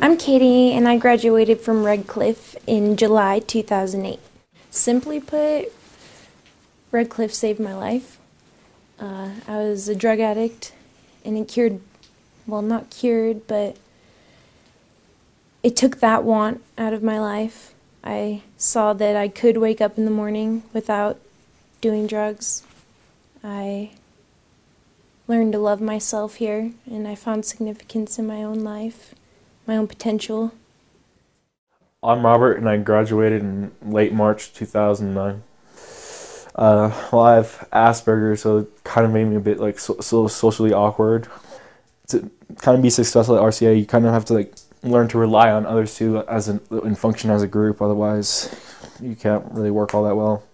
I'm Katie, and I graduated from Redcliffe in July 2008. Simply put, Redcliffe saved my life. I was a drug addict, and it cured, well, not cured, but it took that want out of my life. I saw that I could wake up in the morning without doing drugs. I learned to love myself here, and I found significance in my own life, my own potential. I'm Robert, and I graduated in late March 2009. Well, I have Asperger's, so it kind of made me a bit like so socially awkward. To kind of be successful at RCA, you kind of have to like learn to rely on others too, and function as a group. Otherwise, you can't really work all that well.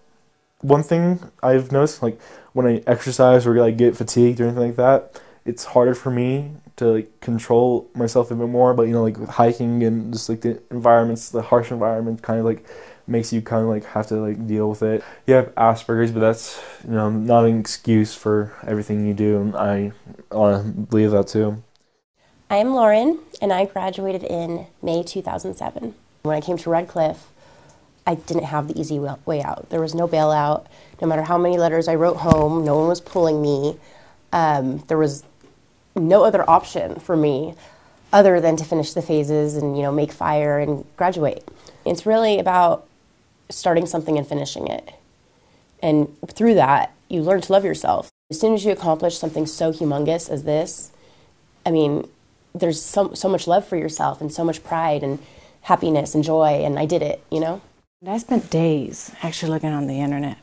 One thing I've noticed, like when I exercise or like get fatigued or anything like that, it's harder for me to like control myself a bit more. But like with hiking and just like the environments, the harsh environment, kind of like makes you kind of like have to like deal with it. You have Asperger's, but that's not an excuse for everything you do, and I want to believe that too. I am Lauren, and I graduated in May 2007. When I came to Redcliffe, I didn't have the easy way out. There was no bailout. No matter how many letters I wrote home, no one was pulling me. There was no other option for me other than to finish the phases and make fire and graduate. It's really about starting something and finishing it. And through that, you learn to love yourself. As soon as you accomplish something so humongous as this, there's so much love for yourself and so much pride and happiness and joy, and I did it, I spent days actually looking on the internet,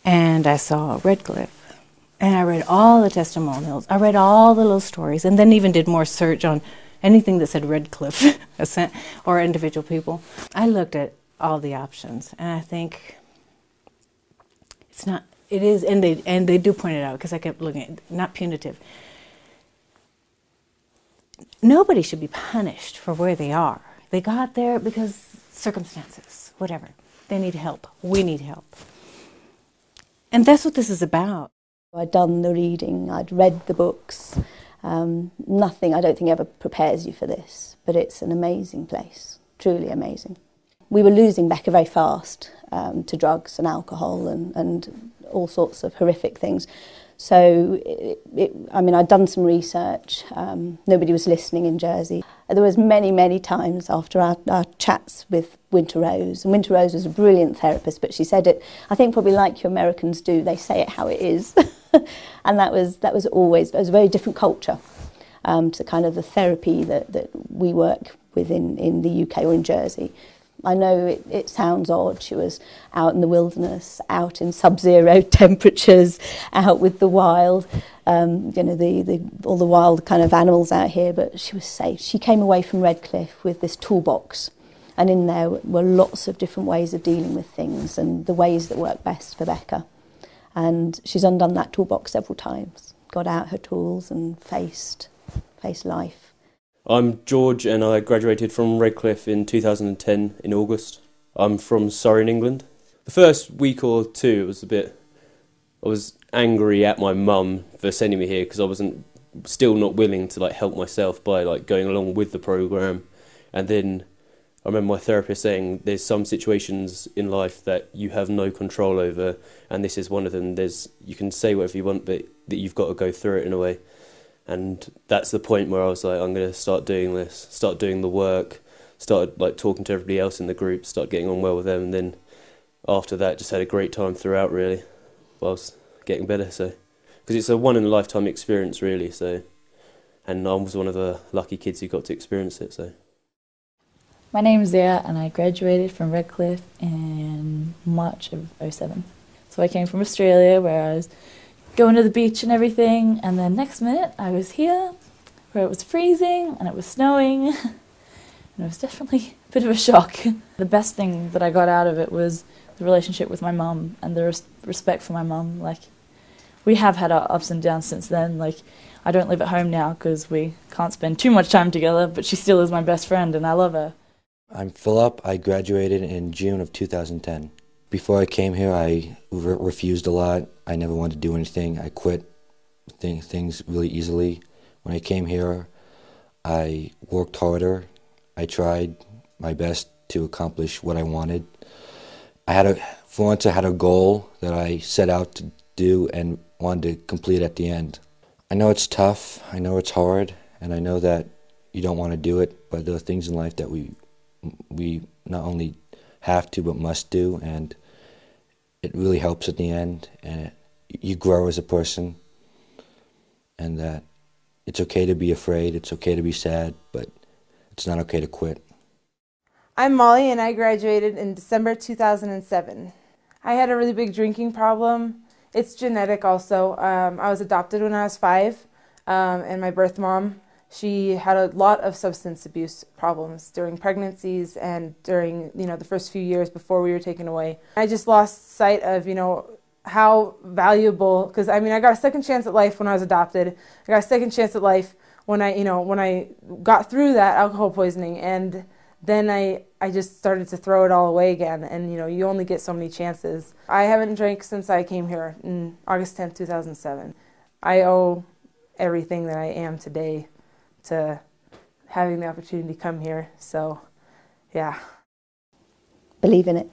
and I saw Redcliffe, and I read all the testimonials, I read all the little stories, and then even did more search on anything that said Redcliffe or individual people. I looked at all the options, and I think it is, and they do point it out, because I kept looking at, not punitive. Nobody should be punished for where they are. They got there because circumstances, whatever. They need help. We need help. And that's what this is about. I'd done the reading, I'd read the books. Nothing, I don't think, ever prepares you for this, but it's an amazing place, truly amazing. We were losing Becca very fast to drugs and alcohol and all sorts of horrific things. So, I'd done some research. Nobody was listening in Jersey. There was many times after our chats with Winter Rose, and Winter Rose was a brilliant therapist, but she said it, I think probably like you Americans do, they say it how it is. And that was a very different culture to kind of the therapy that we work with in the UK or in Jersey. I know it sounds odd. She was out in the wilderness, out in sub-zero temperatures, out with the wild, all the wild kind of animals out here, but she was safe. She came away from Redcliffe with this toolbox, and in there were lots of different ways of dealing with things and the ways that work best for Becca. And she's undone that toolbox several times, got out her tools and faced life. I'm George, and I graduated from Redcliffe in 2010 in August. I'm from Surrey in England. The first week or two I was angry at my mum for sending me here, because I wasn't still not willing to help myself by going along with the programme. And then I remember my therapist saying there's some situations in life that you have no control over, and this is one of them. You can say whatever you want, but that you've got to go through it in a way. And that's the point where I was like, I'm going to start doing this, start doing the work, started talking to everybody else in the group, start getting on well with them, and then after that just had a great time throughout, really, whilst getting better. So, because it's a one-in-a-lifetime experience, really, so, and I was one of the lucky kids who got to experience it, so. My name is Zia, and I graduated from Redcliffe in March of '07. So I came from Australia, where I was going to the beach and everything, and then next minute I was here where it was freezing and it was snowing, and it was definitely a bit of a shock. The best thing that I got out of it was the relationship with my mum and the respect for my mum. We have had our ups and downs since then. I don't live at home now because we can't spend too much time together, but she still is my best friend and I love her. I'm Philip. I graduated in June of 2010. Before I came here, I refused a lot. I never wanted to do anything. I quit things really easily. When I came here, I worked harder. I tried my best to accomplish what I wanted. For once I had a goal that I set out to do and wanted to complete at the end. I know it's tough, I know it's hard, and I know that you don't want to do it, but there are things in life that we not only have to but must do, and it really helps at the end, and you grow as a person, and that it's okay to be afraid, it's okay to be sad, but it's not okay to quit. I'm Molly and I graduated in December 2007. I had a really big drinking problem. It's genetic also. I was adopted when I was 5, and my birth mom, she had a lot of substance abuse problems during pregnancies and during, the first few years before we were taken away. I just lost sight of, how valuable, because I got a second chance at life when I was adopted. I got a second chance at life when I got through that alcohol poisoning, and then I just started to throw it all away again, and you only get so many chances. I haven't drank since I came here in August 10th, 2007. I owe everything that I am today to having the opportunity to come here, so yeah. Believe in it.